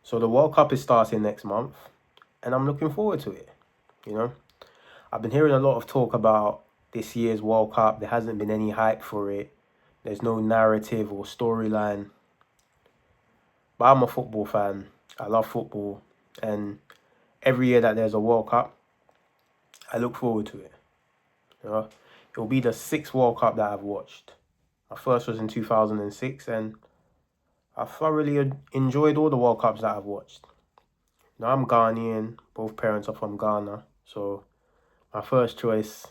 So the World Cup is starting next month, and I'm looking forward to it. You know, I've been hearing a lot of talk about this year's World Cup. There hasn't been any hype for it. There's no narrative or storyline. But I'm a football fan. I love football, and every year that there's a World Cup, I look forward to it. You know, it will be the sixth World Cup that I've watched. My first was in 2006, and I thoroughly enjoyed all the World Cups that I've watched. Now I'm Ghanaian. Both parents are from Ghana, so my first choice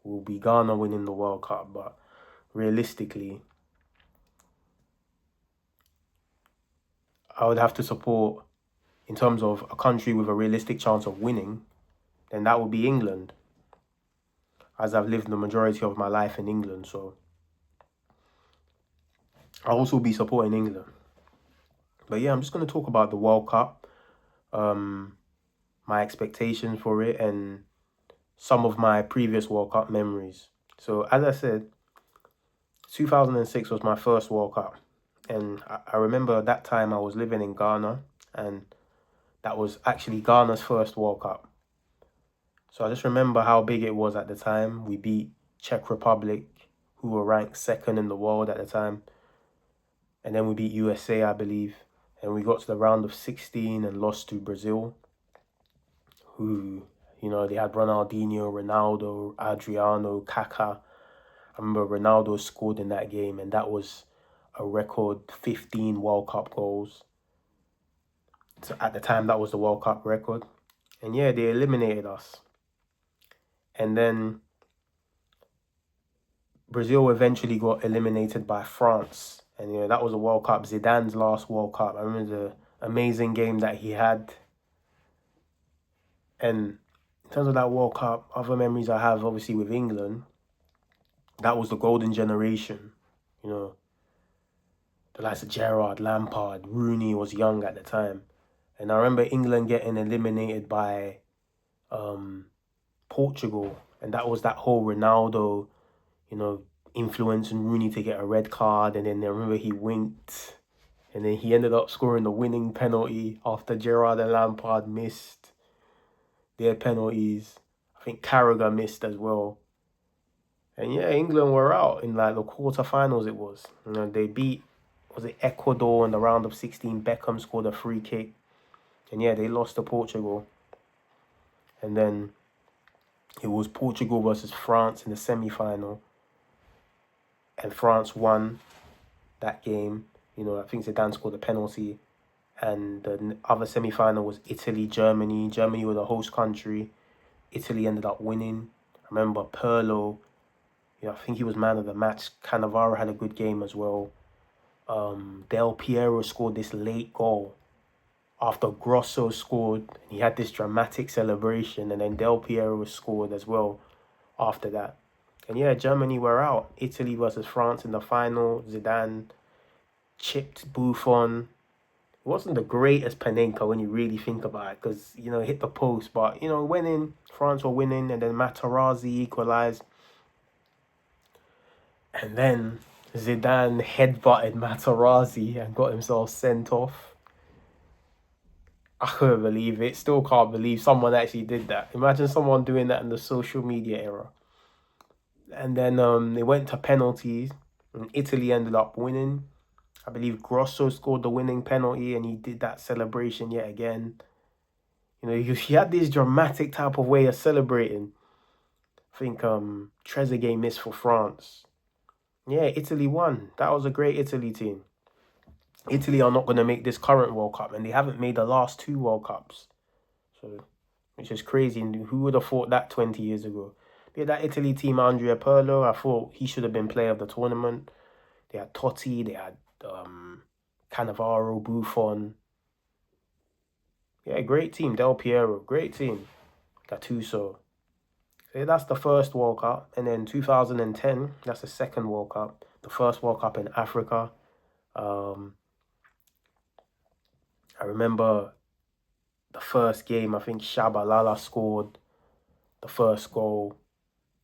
will be Ghana winning the World Cup. But realistically, I would have to support, in terms of a country with a realistic chance of winning, then that would be England, as I've lived the majority of my life in England. So I'll also be supporting England. But yeah, I'm just going to talk about the World Cup, my expectations for it, and some of my previous World Cup memories. So as I said, 2006 was my first World Cup. And I remember at that time I was living in Ghana, and that was actually Ghana's first World Cup. So I just remember how big it was at the time. We beat Czech Republic, who were ranked second in the world at the time. And then we beat USA, I believe. And we got to the round of 16 and lost to Brazil, who, they had Ronaldinho, Ronaldo, Adriano, Kaká. I remember Ronaldo scored in that game, and that was a record 15 World Cup goals. So at the time, that was the World Cup record. And yeah, they eliminated us. And then Brazil eventually got eliminated by France. And, that was a World Cup, Zidane's last World Cup. I remember the amazing game that he had. And in terms of that World Cup, other memories I have, obviously, with England, that was the golden generation. The likes of Gerrard, Lampard, Rooney was young at the time. And I remember England getting eliminated by Portugal. And that was that whole Ronaldo, influencing Rooney to get a red card. And then I remember he winked. And then he ended up scoring the winning penalty after Gerrard and Lampard missed their penalties. I think Carragher missed as well. And yeah, England were out in like the quarterfinals it was. They beat, was it Ecuador in the round of 16? Beckham scored a free kick. And yeah, they lost to Portugal. And then it was Portugal versus France in the semi-final. And France won that game. I think Zidane scored a penalty. And the other semi-final was Italy, Germany. Germany were the host country. Italy ended up winning. I remember Pirlo, I think he was man of the match. Cannavaro had a good game as well. Del Piero scored this late goal after Grosso scored. He had this dramatic celebration, and then Del Piero scored as well after that. And yeah, Germany were out. Italy versus France in the final. Zidane chipped Buffon. It wasn't the greatest Panenka when you really think about it, because, it hit the post. But, winning, France were winning, and then Materazzi equalized. And then Zidane headbutted Materazzi and got himself sent off. I couldn't believe it. Still can't believe someone actually did that. Imagine someone doing that in the social media era. And then it went to penalties, and Italy ended up winning. I believe Grosso scored the winning penalty, and he did that celebration yet again. He had this dramatic type of way of celebrating. I think Trezeguet missed for France. Yeah, Italy won. That was a great Italy team. Italy are not going to make this current World Cup, and they haven't made the last two World Cups. So, which is crazy. Who would have thought that 20 years ago? Yeah, that Italy team, Andrea Pirlo, I thought he should have been player of the tournament. They had Totti, they had Cannavaro, Buffon. Yeah, great team. Del Piero, great team. Gattuso. So yeah, that's the first World Cup. And then 2010, that's the second World Cup. The first World Cup in Africa. I remember the first game, I think Shabalala scored the first goal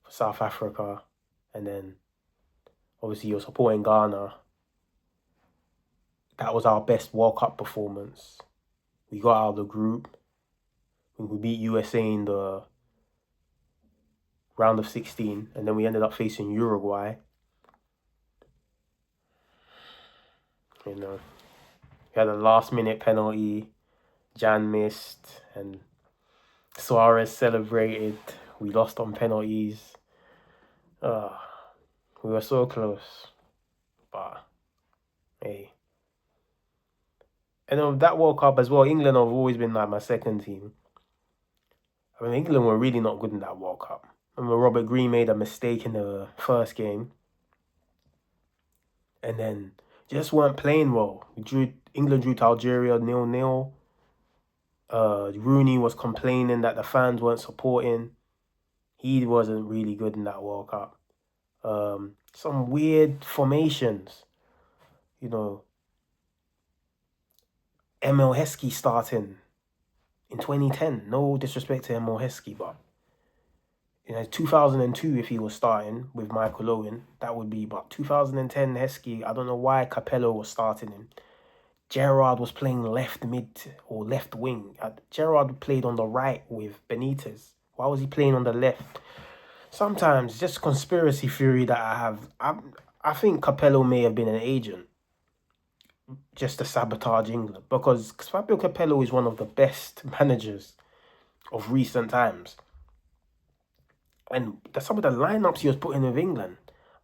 for South Africa. And then, obviously, you're supporting Ghana. That was our best World Cup performance. We got out of the group. We beat USA in the round of 16, and then we ended up facing Uruguay. You know, we had a last-minute penalty. Jan missed, and Suarez celebrated. We lost on penalties. We were so close, but hey. And that World Cup as well, England have always been like my second team. I mean, England were really not good in that World Cup. I remember Robert Green made a mistake in the first game, and then just weren't playing well. England drew to Algeria 0-0. Rooney was complaining that the fans weren't supporting. He wasn't really good in that World Cup. Some weird formations, you know. Emil Heskey starting in 2010. No disrespect to Emil Heskey, but 2002, if he was starting with Michael Owen, that would be. But 2010, Heskey, I don't know why Capello was starting him. Gerrard was playing left mid or left wing. Gerrard played on the right with Benitez. Why was he playing on the left? Sometimes just conspiracy theory that I have. I think Capello may have been an agent just to sabotage England, because Fabio Capello is one of the best managers of recent times. And some of the lineups he was putting with England,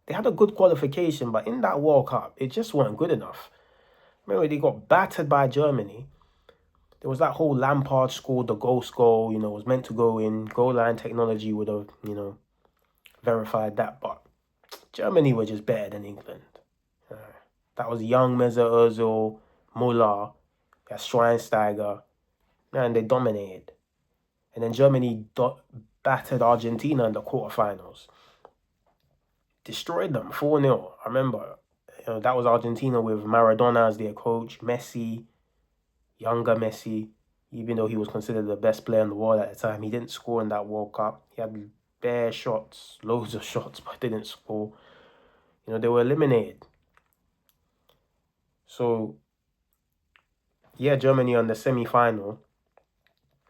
they had a good qualification, but in that World Cup, it just weren't good enough. Remember, they got battered by Germany. There was that whole Lampard scored the ghost goal, was meant to go in. Goal line technology would have, verified that. But Germany were just better than England. That was young Mesut Ozil, Müller, Schweinsteiger. Man, they dominated. And then Germany battered Argentina in the quarterfinals. Destroyed them 4-0. I remember, that was Argentina with Maradona as their coach, Messi, younger Messi. Even though he was considered the best player in the world at the time, he didn't score in that World Cup. He had bare shots, loads of shots, but didn't score. They were eliminated. So, yeah, Germany on the semi-final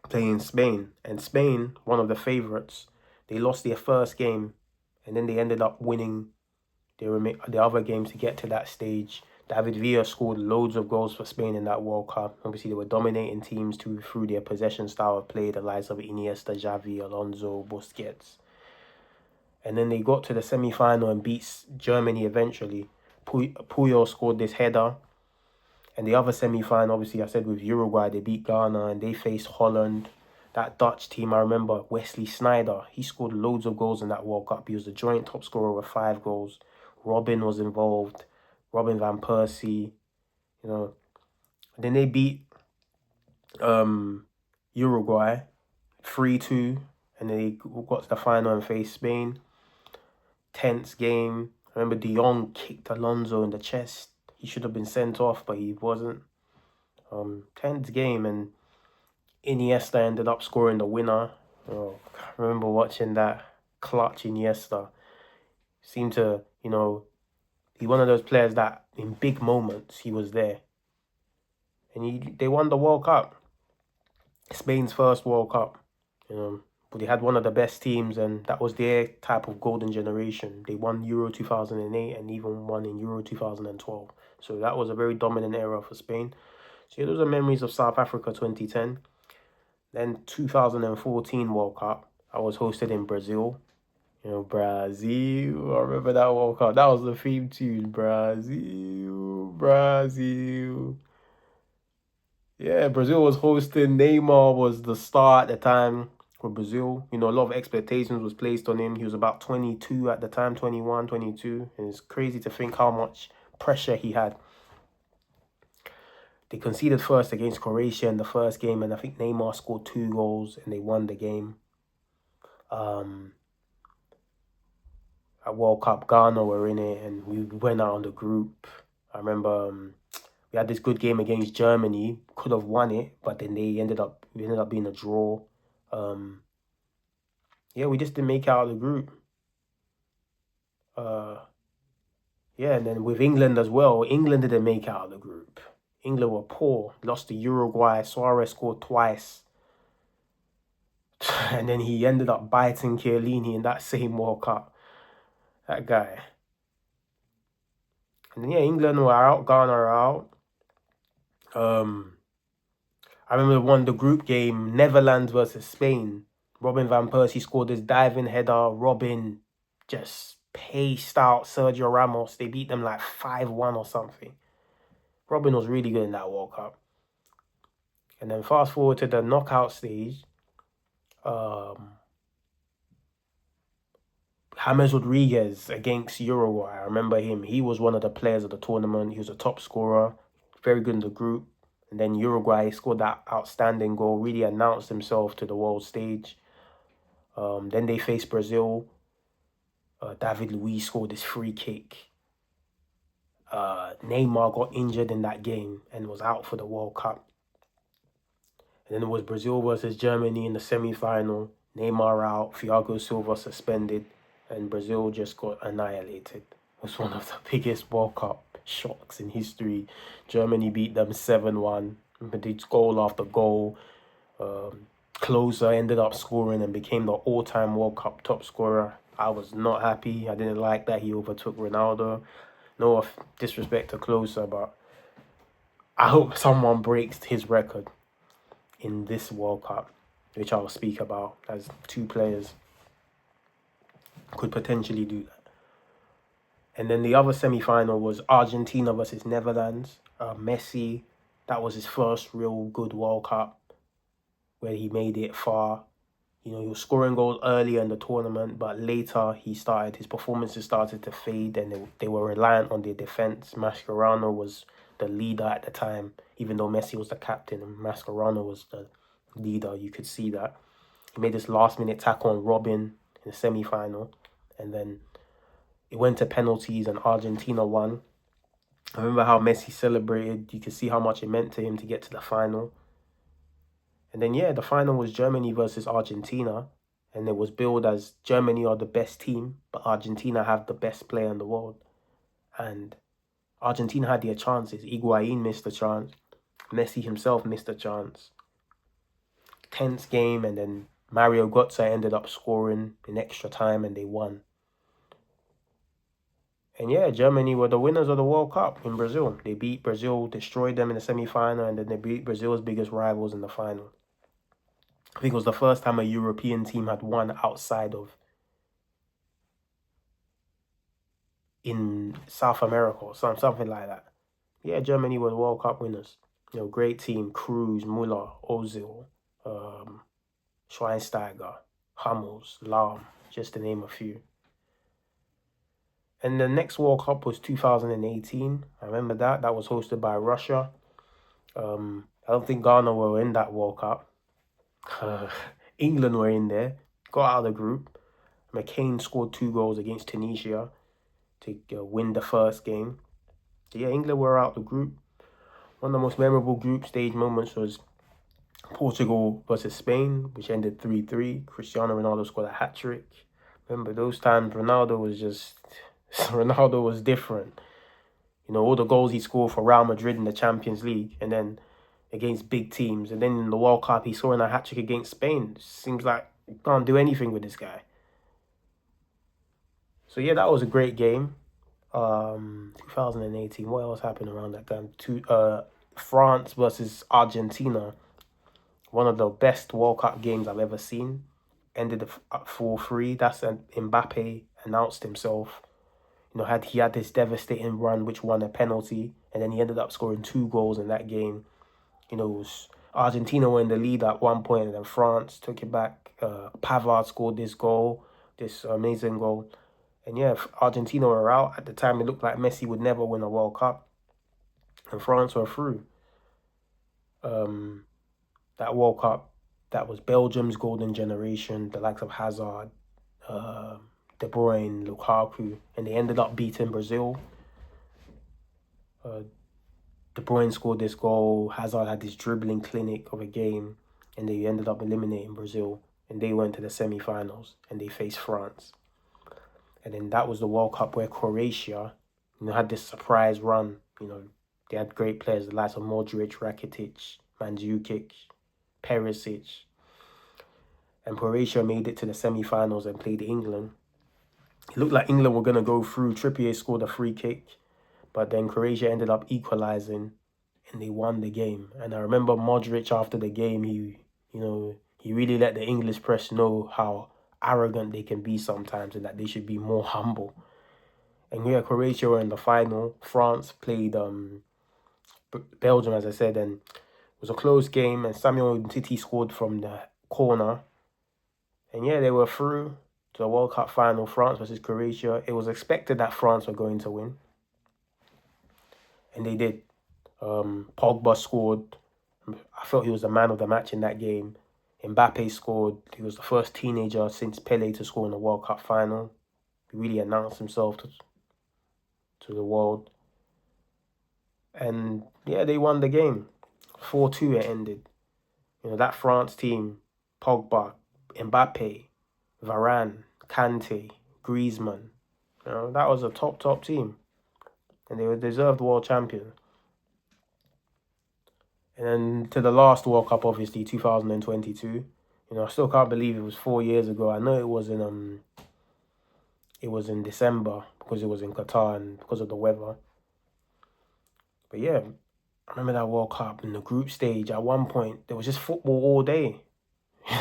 playing Spain. And Spain, one of the favourites, they lost their first game, and then they ended up winning the other games to get to that stage. David Villa scored loads of goals for Spain in that World Cup. Obviously, they were dominating teams through their possession style of play, the likes of Iniesta, Xavi, Alonso, Busquets. And then they got to the semi-final and beat Germany eventually. Puyol scored this header. And the other semi-final, obviously, I said with Uruguay, they beat Ghana and they faced Holland. That Dutch team, I remember Wesley Sneijder. He scored loads of goals in that World Cup. He was the joint top scorer with 5 goals. Robin was involved. Robin van Persie. And then they beat Uruguay 3-2. And they got to the final and faced Spain. Tense game. I remember De Jong kicked Alonso in the chest. He should have been sent off, but he wasn't. Tense game, and Iniesta ended up scoring the winner. I remember watching that clutch Iniesta. Seemed to, be one of those players that in big moments he was there. And they won the World Cup. Spain's first World Cup. But they had one of the best teams, and that was their type of golden generation. They won Euro 2008 and even won in Euro 2012. So that was a very dominant era for Spain. So yeah, those are memories of South Africa 2010. Then 2014 World Cup, I was hosted in Brazil. Brazil. I remember that World Cup. That was the theme tune. Brazil, Brazil. Yeah, Brazil was hosting. Neymar was the star at the time for Brazil. A lot of expectations was placed on him. He was about 22 at the time, 21, 22. And it's crazy to think how much pressure he had. They conceded first against Croatia in the first game, and I think Neymar scored 2 goals and they won the game. At World Cup, Ghana were in it, and we went out on the group. I remember we had this good game against Germany, could have won it, but then we ended up being a draw. Yeah, we just didn't make it out of the group. Yeah, and then with England as well, England didn't make it out of the group. England were poor. Lost to Uruguay. Suarez scored twice. And then he ended up biting Chiellini in that same World Cup. That guy. And then, yeah, England were out. Ghana were out. I remember the group game, Netherlands versus Spain. Robin van Persie scored this diving header. Robin just paced out Sergio Ramos. They beat them like 5-1 or something. Robin was really good in that World Cup. And then fast forward to the knockout stage. James Rodriguez against Uruguay. I remember him. He was one of the players of the tournament. He was a top scorer. Very good in the group. And then Uruguay scored that outstanding goal. Really announced himself to the world stage. Then they faced Brazil. David Luiz scored this free kick. Neymar got injured in that game and was out for the World Cup. And then it was Brazil versus Germany in the semi-final. Neymar out, Thiago Silva suspended, and Brazil just got annihilated. It was one of the biggest World Cup shocks in history. Germany beat them 7-1. They goal after goal. Klose ended up scoring and became the all-time World Cup top scorer. I was not happy. I didn't like that he overtook Ronaldo. No disrespect to Klose, but I hope someone breaks his record in this World Cup, which I'll speak about, as two players could potentially do that. And then the other semi-final was Argentina versus Netherlands. Messi, that was his first real good World Cup where he made it far. You know, he was scoring goals earlier in the tournament, but later his performances started to fade, and they were reliant on their defense. Mascherano was the leader at the time, even though Messi was the captain and Mascherano was the leader. You could see that. He made this last-minute tackle on Robin in the semi-final, and then it went to penalties and Argentina won. I remember how Messi celebrated. You could see how much it meant to him to get to the final. And then, yeah, the final was Germany versus Argentina. And it was billed as Germany are the best team, but Argentina have the best player in the world. And Argentina had their chances. Higuain missed a chance. Messi himself missed a chance. Tense game, and then Mario Götze ended up scoring in extra time, and they won. And yeah, Germany were the winners of the World Cup in Brazil. They beat Brazil, destroyed them in the semi-final, and then they beat Brazil's biggest rivals in the final. I think it was the first time a European team had won outside of in South America or something like that. Yeah, Germany were the World Cup winners. You know, great team. Kroos, Müller, Ozil, Schweinsteiger, Hummels, Lahm, just to name a few. And the next World Cup was 2018. I remember that. That was hosted by Russia. I don't think Ghana were in that World Cup. England were in there. Got out of the group. McCain scored 2 goals against Tunisia to win the first game. So yeah, England were out the group. One of the most memorable group stage moments was Portugal versus Spain, which ended 3-3. Cristiano Ronaldo scored a hat-trick. Remember those times, Ronaldo was different. You know, all the goals he scored for Real Madrid in the Champions League, and then against big teams. And then in the World Cup, he scored a hat-trick against Spain. Seems like you can't do anything with this guy. So yeah, that was a great game. 2018, what else happened around that time? France versus Argentina. One of the best World Cup games I've ever seen. Ended at 4-3. That's Mbappe announced himself. You know, he had this devastating run which won a penalty, and then he ended up scoring 2 goals in that game. You know, Argentina were in the lead at one point, and then France took it back. Pavard scored this goal, this amazing goal. And yeah, Argentina were out. At the time, it looked like Messi would never win a World Cup. And France were through. That World Cup, that was Belgium's golden generation, the likes of Hazard, De Bruyne, Lukaku, and they ended up beating Brazil. De Bruyne scored this goal. Hazard had this dribbling clinic of a game, and they ended up eliminating Brazil. And they went to the semi-finals, and they faced France. And then that was the World Cup where Croatia, you know, had this surprise run. You know, They had great players, the likes of Modric, Rakitic, Mandzukic, Perisic. And Croatia made it to the semi-finals and played England. It looked like England were going to go through. Trippier scored a free kick, but then Croatia ended up equalising and they won the game. And I remember Modric after the game, he really let the English press know how arrogant they can be sometimes and that they should be more humble. And yeah, Croatia were in the final. France played Belgium, as I said, and it was a close game. And Samuel Umtiti scored from the corner. And yeah, they were through to the World Cup final, France versus Croatia. It was expected that France were going to win. And they did. Pogba scored. I felt he was the man of the match in that game. Mbappe scored. He was the first teenager since Pele to score in the World Cup final. He really announced himself to the world. And yeah, they won the game. 4-2 it ended. That France team, Pogba, Mbappe, Varane, Kante, Griezmann. That was a top team. And they were deserved world champions. And then to the last World Cup, obviously, 2022. I still can't believe it was 4 years ago. I know it was in December because it was in Qatar and because of the weather. But yeah, I remember that World Cup in the group stage. At one point, there was just football all day.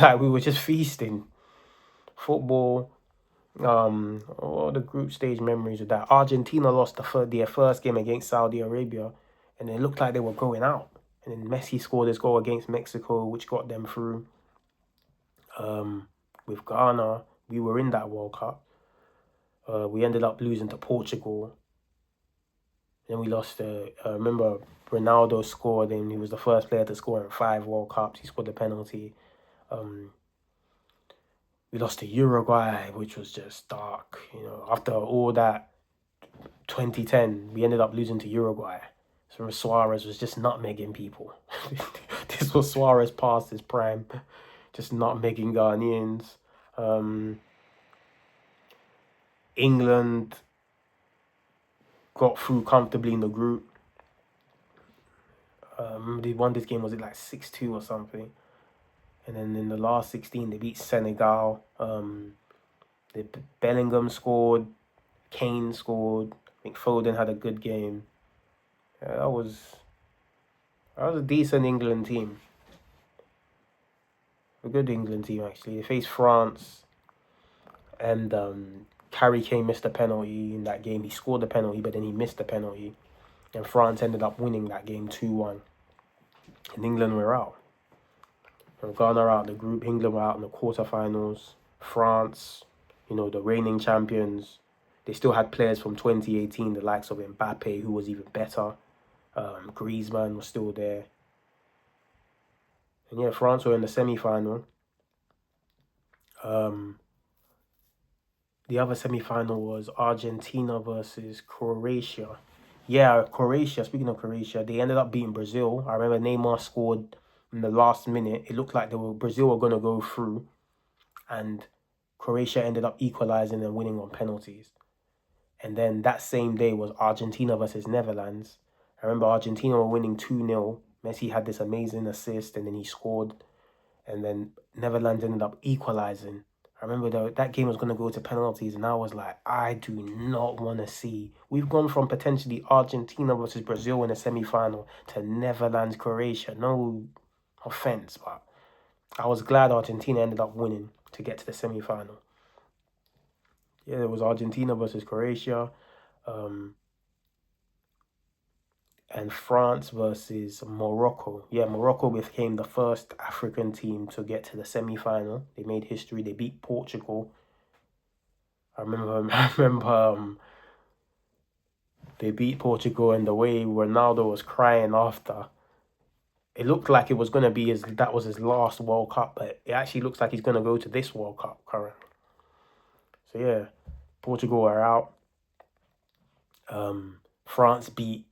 Like we were just feasting. Football. All the group stage memories of that. Argentina lost their first game against Saudi Arabia, and it looked like they were going out. And then Messi scored his goal against Mexico, which got them through. With Ghana, we were in that World Cup. We ended up losing to Portugal. Then we lost. I remember Ronaldo scored, and he was the first player to score in 5 World Cups. He scored the penalty. We lost to Uruguay, which was just dark. After all that 2010, we ended up losing to Uruguay. So Suarez was just nutmegging people. This was Suarez past his prime, just nutmegging Ghanaians. England got through comfortably in the group. They won this game, was it like 6-2 or something? And then in the last 16, they beat Senegal. Bellingham scored. Kane scored. I think Foden had a good game. Yeah, that was a decent England team. A good England team, actually. They faced France. And Harry Kane missed a penalty in that game. He scored the penalty, but then he missed the penalty. And France ended up winning that game 2-1. And England were out. Ghana are out of the group. England were out in the quarterfinals. France, the reigning champions, they still had players from 2018, the likes of Mbappe, who was even better. Griezmann was still there. And yeah, France were in the semi-final. The other semi-final was Argentina versus Croatia. Yeah, Croatia, speaking of Croatia, they ended up beating Brazil. I remember Neymar scored in the last minute. It looked like Brazil were going to go through. And Croatia ended up equalising and winning on penalties. And then that same day was Argentina versus Netherlands. I remember Argentina were winning 2-0. Messi had this amazing assist and then he scored. And then Netherlands ended up equalising. I remember that game was going to go to penalties, and I was like, I do not want to see. We've gone from potentially Argentina versus Brazil in the semi-final to Netherlands, Croatia. No offense, but I was glad Argentina ended up winning to get to the semi-final. Yeah, it was Argentina versus Croatia. And France versus Morocco. Yeah, Morocco became the first African team to get to the semi-final. They made history. They beat Portugal. I remember they beat Portugal, and the way Ronaldo was crying after, it looked like it was going to be that was his last World Cup, but it actually looks like he's going to go to this World Cup currently. So yeah, Portugal are out. France beat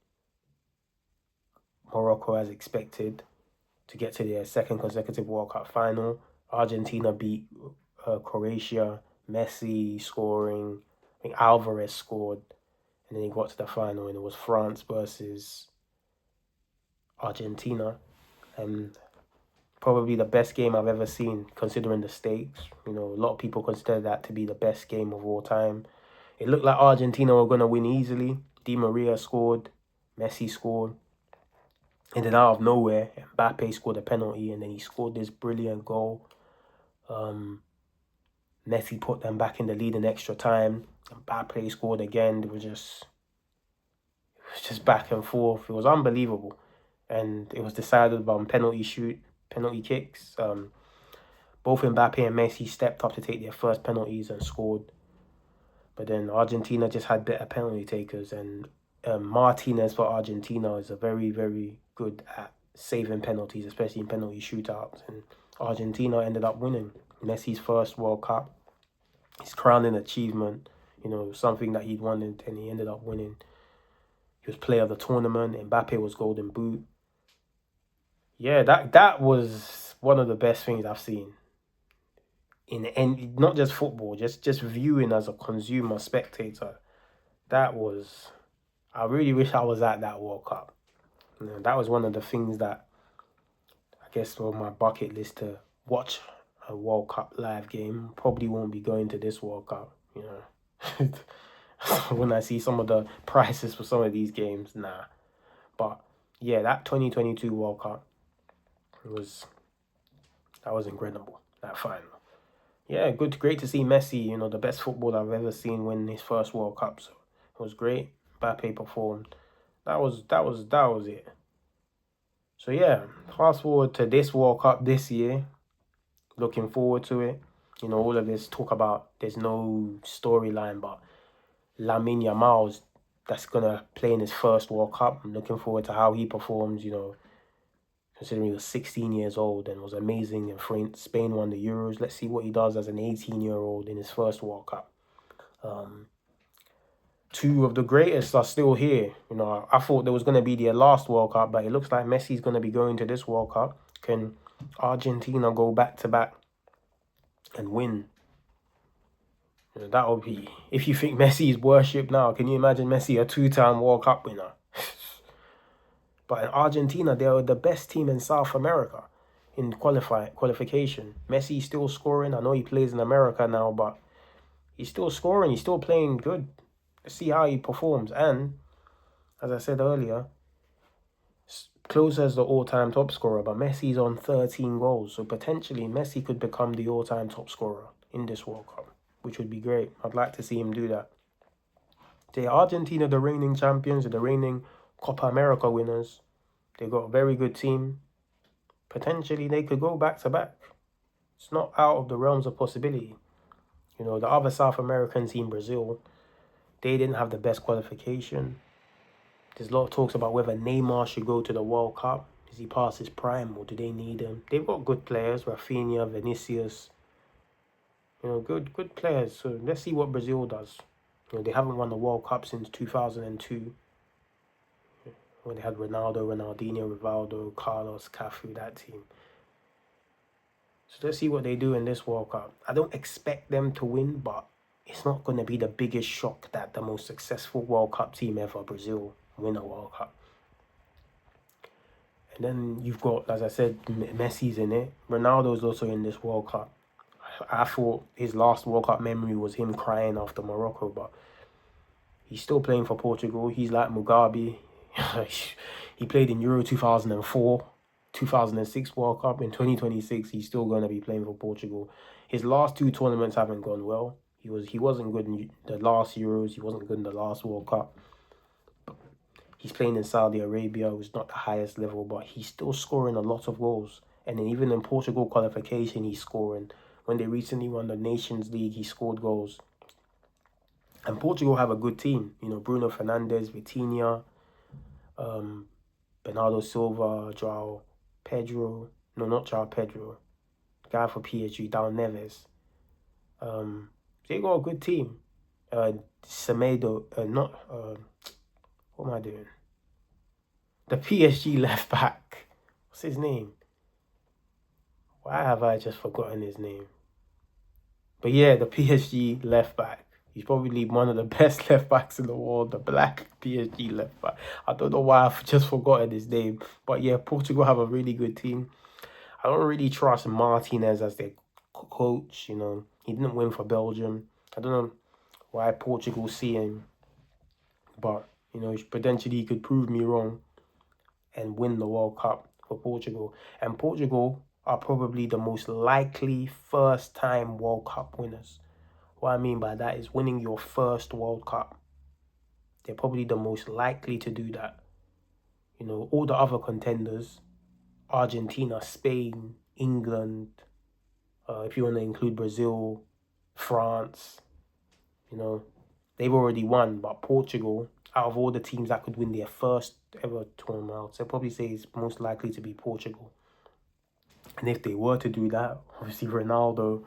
Morocco as expected to get to their second consecutive World Cup final. Argentina beat Croatia. Messi scoring. I think Alvarez scored. And then he got to the final, and it was France versus Argentina, and probably the best game I've ever seen, considering the stakes. You know, a lot of people consider that to be the best game of all time. It looked like Argentina were going to win easily. Di Maria scored, Messi scored, and then out of nowhere, Mbappe scored a penalty, and then he scored this brilliant goal. Messi put them back in the lead in extra time. Mbappe scored again. It was just back and forth. It was unbelievable, and it was decided by penalty kicks. Both Mbappe and Messi stepped up to take their first penalties and scored. But then Argentina just had better penalty takers, and Martinez for Argentina is a very, very good at saving penalties, especially in penalty shootouts. And Argentina ended up winning Messi's first World Cup, his crowning achievement, you know, something that he'd wanted, and he ended up winning. He was player of the tournament. Mbappe was Golden Boot. Yeah, that was one of the best things I've seen in not just football, just viewing as a consumer spectator. That was, I really wish I was at that World Cup. You know, that was one of the things that I guess on my bucket list to watch a World Cup live game. Probably won't be going to this World Cup, you know. When I see some of the prices for some of these games, nah. But yeah, that 2022 World Cup was incredible. That final. Yeah, great to see Messi, you know, the best footballer I've ever seen, win his first World Cup. So it was great. Mbappe performed. That was it. So yeah, fast forward to this World Cup this year. Looking forward to it. You know, all of this talk about there's no storyline, but Lamine Yamal, that's gonna play in his first World Cup. I'm looking forward to how he performs. You know, considering he was 16 years old and was amazing in Spain won the Euros. Let's see what he does as an 18-year-old in his first World Cup. Two of the greatest are still here. You know, I thought there was going to be their last World Cup, but it looks like Messi's going to be going to this World Cup. Can Argentina go back to back and win? You know, that would be, if you think Messi is worshipped now, can you imagine Messi a two-time World Cup winner? But in Argentina, they are the best team in South America in qualification. Messi's still scoring. I know he plays in America now, but he's still scoring. He's still playing good. Let's see how he performs. And as I said earlier, Klose as the all-time top scorer, but Messi's on 13 goals. So potentially Messi could become the all-time top scorer in this World Cup, which would be great. I'd like to see him do that. The Argentina, the reigning champions, the reigning Copa America winners. They got a very good team. Potentially they could go back to back. It's not out of the realms of possibility. You know, the other South American team, Brazil, they didn't have the best qualification. There's a lot of talks about whether Neymar should go to the World Cup. Is he past his prime or do they need him? They've got good players, Rafinha, Vinicius. You know, good players. So let's see what Brazil does. You know, they haven't won the World Cup since 2002. When they had Ronaldo, Ronaldinho, Rivaldo, Carlos, Cafu, that team. So let's see what they do in this World Cup. I don't expect them to win, but it's not going to be the biggest shock that the most successful World Cup team ever, Brazil, win a World Cup. And then you've got, as I said, Messi's in it. Ronaldo's also in this World Cup. I thought his last World Cup memory was him crying after Morocco, but he's still playing for Portugal. He's like Mugabe. He played in Euro 2004, 2006 World Cup. In 2026, he's still going to be playing for Portugal. His last two tournaments haven't gone well. He wasn't good in the last Euros. He wasn't good in the last World Cup. He's playing in Saudi Arabia, who's not the highest level, but he's still scoring a lot of goals. And then even in Portugal qualification, he's scoring. When they recently won the Nations League, he scored goals. And Portugal have a good team. You know, Bruno Fernandes, Vitinha, Bernardo Silva, João Pedro. No, not João Pedro. Guy for PSG, Darwin Neves. They got a good team. Semedo, what am I doing? The PSG left back. What's his name? Why have I just forgotten his name? But yeah, the PSG left back. He's probably one of the best left backs in the world, the black PSG left back. I don't know why I've just forgotten his name. But yeah, Portugal have a really good team. I don't really trust Martinez as their coach. You know, he didn't win for Belgium. I don't know why Portugal see him. But, you know, potentially he could prove me wrong and win the World Cup for Portugal. And Portugal are probably the most likely first-time World Cup winners. What I mean by that is winning your first World Cup. They're probably the most likely to do that. You know, all the other contenders, Argentina, Spain, England, if you want to include Brazil, France, you know, they've already won. But Portugal, out of all the teams that could win their first ever tournament, I'd probably say it's most likely to be Portugal. And if they were to do that, obviously Ronaldo,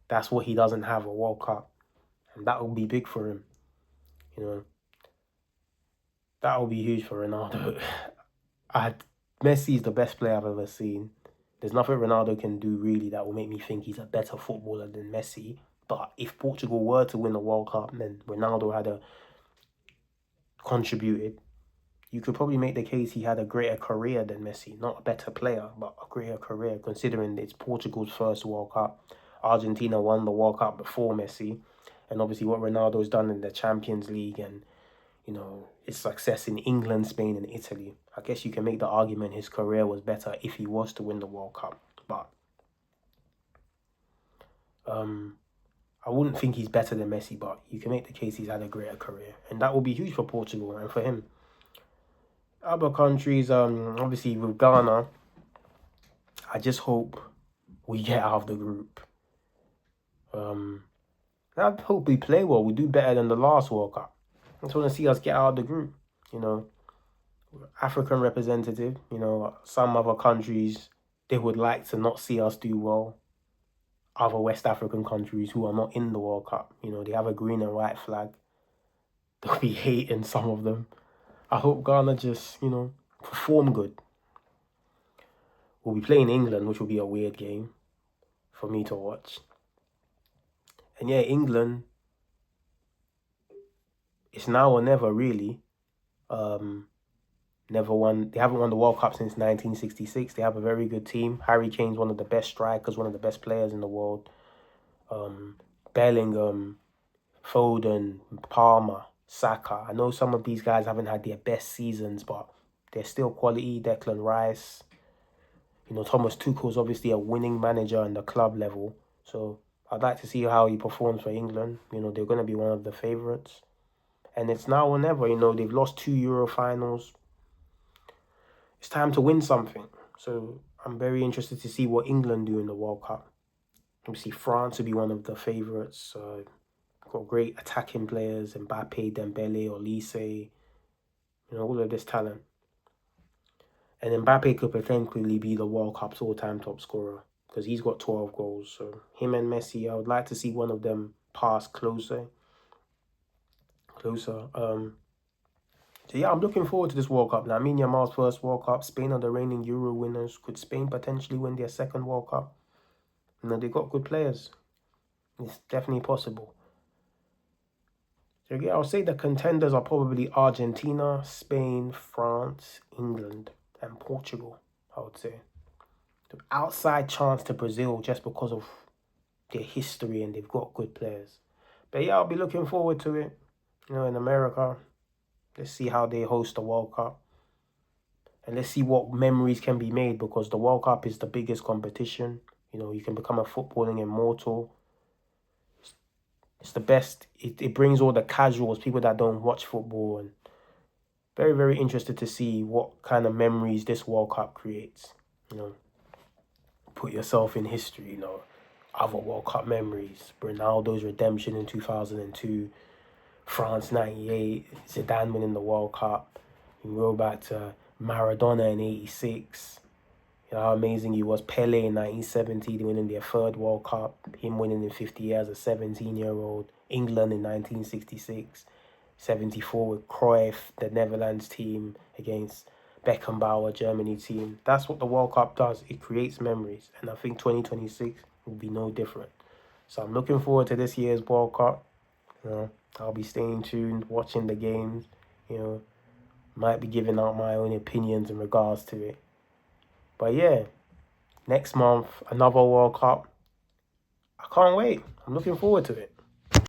that's what he doesn't have, a World Cup. And that would be big for him. You know, that would be huge for Ronaldo. Messi is the best player I've ever seen. There's nothing Ronaldo can do really that will make me think he's a better footballer than Messi. But if Portugal were to win the World Cup, then Ronaldo had contributed. You could probably make the case he had a greater career than Messi. Not a better player, but a greater career, considering it's Portugal's first World Cup. Argentina won the World Cup before Messi. And obviously what Ronaldo's done in the Champions League and, you know, his success in England, Spain, and Italy. I guess you can make the argument his career was better if he was to win the World Cup. But I wouldn't think he's better than Messi, but you can make the case he's had a greater career. And that will be huge for Portugal and for him. Other countries, obviously with Ghana, I just hope we get out of the group. I hope we play well. We do better than the last World Cup. I just want to see us get out of the group. You know, African representative, you know, some other countries, they would like to not see us do well. Other West African countries who are not in the World Cup, you know, they have a green and white flag. They'll be hating some of them. I hope Ghana just, you know, perform good. We'll be playing England, which will be a weird game for me to watch. And yeah, England, it's now or never, really. Never won. They haven't won the World Cup since 1966. They have a very good team. Harry Kane's one of the best strikers, one of the best players in the world. Bellingham, Foden, Palmer, Saka. I know some of these guys haven't had their best seasons, but they're still quality. Declan Rice. You know, Thomas Tuchel's obviously a winning manager on the club level. So I'd like to see how he performs for England. You know, they're going to be one of the favourites. And it's now or never. You know, they've lost 2 Euro finals. It's time to win something. So I'm very interested to see what England do in the World Cup. Obviously, France will be one of the favourites. Got great attacking players, Mbappe, Dembele, Olise, you know, all of this talent. And Mbappe could potentially be the World Cup's all-time top scorer because he's got 12 goals. So him and Messi, I would like to see one of them pass closer. So yeah, I'm looking forward to this World Cup. Lamine Yamal's first World Cup. Spain are the reigning Euro winners. Could Spain potentially win their second World Cup? You know, they got good players. It's definitely possible. So yeah, I'll say the contenders are probably Argentina, Spain, France, England, and Portugal, I would say. The outside chance to Brazil just because of their history and they've got good players. But yeah, I'll be looking forward to it. You know, in America, let's see how they host the World Cup. And let's see what memories can be made because the World Cup is the biggest competition. You know, you can become a footballing immortal. It's the best. It brings all the casuals, people that don't watch football. And very, very interested to see what kind of memories this World Cup creates. You know, put yourself in history, you know, other World Cup memories. Ronaldo's redemption in 2002. France 98, Zidane winning the World Cup. You can go back to Maradona in 86. You know how amazing he was. Pele in 1970 winning their third World Cup. Him winning in 50 years as a 17-year-old. England in 1966. 74 with Cruyff, the Netherlands team against Beckenbauer, Germany team. That's what the World Cup does. It creates memories. And I think 2026 will be no different. So I'm looking forward to this year's World Cup. You know, I'll be staying tuned, watching the games. You know, might be giving out my own opinions in regards to it. But yeah, next month another World Cup. I can't wait. I'm looking forward to it.